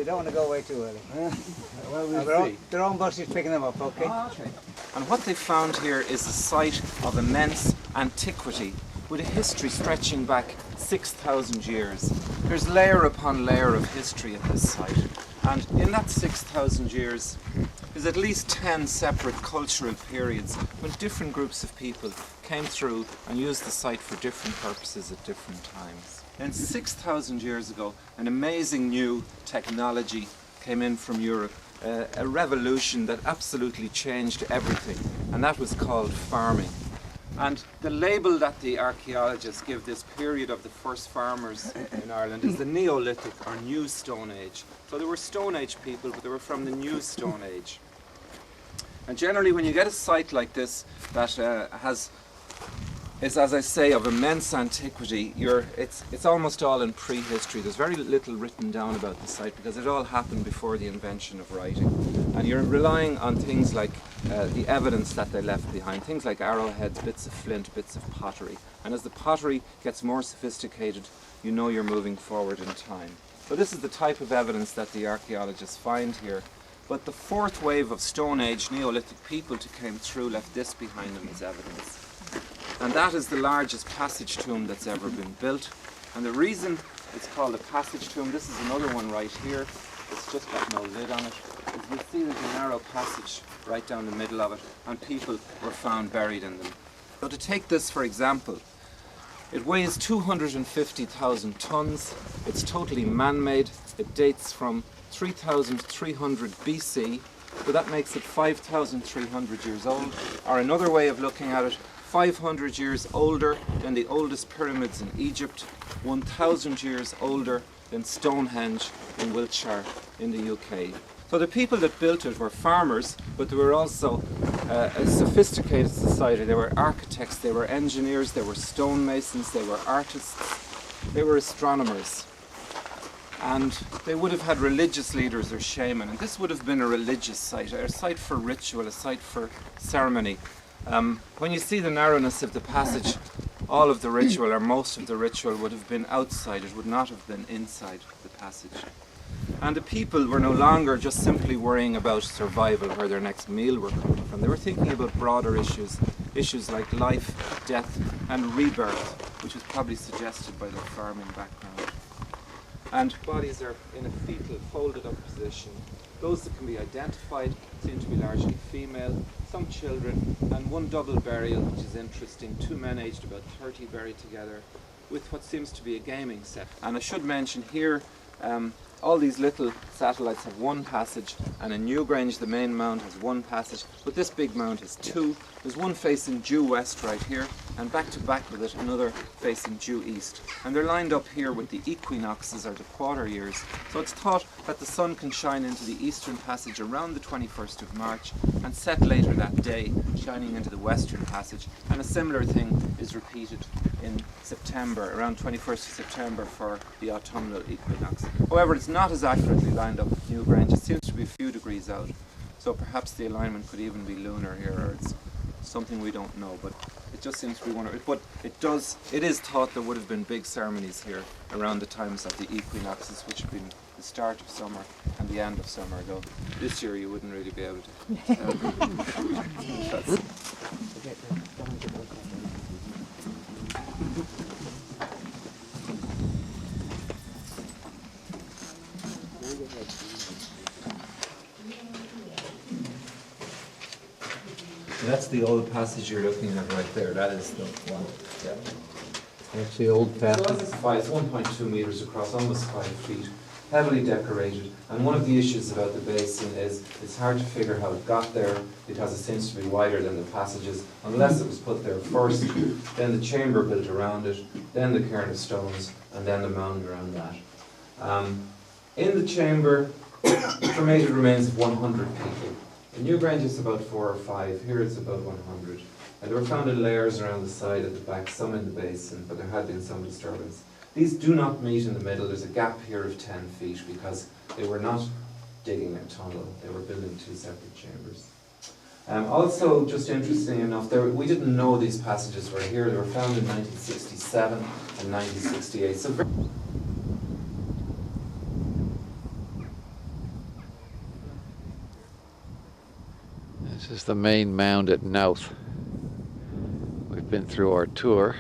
They don't want to go away too early. Well, we'll see. Their own bus is picking them up, okay? Okay. And what they found here is a site of immense antiquity with a history stretching back 6,000 years. There's layer upon layer of history at this site, and in that 6,000 years there's at least 10 separate cultural periods when different groups of people came through and used the site for different purposes at different times. And 6,000 years ago, an amazing new technology came in from Europe, a revolution that absolutely changed everything, and that was called farming. And the label that the archaeologists give this period of the first farmers in Ireland is the Neolithic or New Stone Age. So they were Stone Age people, but they were from the New Stone Age. And generally when you get a site like this that is, as I say, of immense antiquity, it's almost all in prehistory. There's very little written down about the site because it all happened before the invention of writing. And you're relying on things like the evidence that they left behind, things like arrowheads, bits of flint, bits of pottery. And as the pottery gets more sophisticated, you know you're moving forward in time. So this is the type of evidence that the archaeologists find here. But the fourth wave of Stone Age Neolithic people who came through left this behind them as evidence. And that is the largest passage tomb that's ever been built. And the reason it's called a passage tomb, this is another one right here, it's just got no lid on it. As you see, there's a narrow passage right down the middle of it, and people were found buried in them. So to take this for example, it weighs 250,000 tons, it's totally man-made, it dates from 3,300 BC, so that makes it 5,300 years old. Or another way of looking at it, 500 years older than the oldest pyramids in Egypt, 1,000 years older than Stonehenge in Wiltshire in the UK. So the people that built it were farmers, but they were also a sophisticated society. They were architects, they were engineers, they were stonemasons, they were artists, they were astronomers. And they would have had religious leaders or shaman, and this would have been a religious site, a site for ritual, a site for ceremony. When you see the narrowness of the passage, all of the ritual, or most of the ritual, would have been outside. It would not have been inside the passage. And the people were no longer just simply worrying about survival, where their next meal were coming from. They were thinking about broader issues, issues like life, death, and rebirth, which was probably suggested by their farming background. And bodies are in a fetal, folded up position. Those that can be identified seem to be largely female, some children, and one double burial, which is interesting. Two men aged about 30 buried together with what seems to be a gaming set. And I should mention here, all these little satellites have one passage, and in Newgrange the main mound has one passage, but this big mound has two. There's one facing due west right here, and back to back with it another facing due east. And they're lined up here with the equinoxes, or the quarter years. So it's thought that the sun can shine into the eastern passage around the 21st of March and set later that day, shining into the western passage. And a similar thing is repeated in September, around 21st of September for the autumnal equinox. However, it's not as accurately lined up with Newgrange. It seems to be a few degrees out. So perhaps the alignment could even be lunar here, or it's something we don't know, but it just seems to be one of it. But it is thought there would have been big ceremonies here around the times of the equinoxes, which have been the start of summer and the end of summer, though this year you wouldn't really be able to. That's the old passage you're looking at right there. That is the one. Yeah. That's the old passage. So it's 1.2 meters across, almost 5 feet, heavily decorated. And one of the issues about the basin is it's hard to figure how it got there because it seems to be wider than the passages, unless it was put there first, then the chamber built around it, then the cairn of stones, and then the mound around that. In the chamber, cremated remains of 100 people. In Newgrange it's about 4 or 5, here it's about 100. And they were found in layers around the side at the back, some in the basin, but there had been some disturbance. These do not meet in the middle. There's a gap here of 10 feet because they were not digging a tunnel, they were building 2 separate chambers. Also, just interesting enough, we didn't know these passages were here. They were found in 1967 and 1968. So This is the main mound at Knouth. We've been through our tour.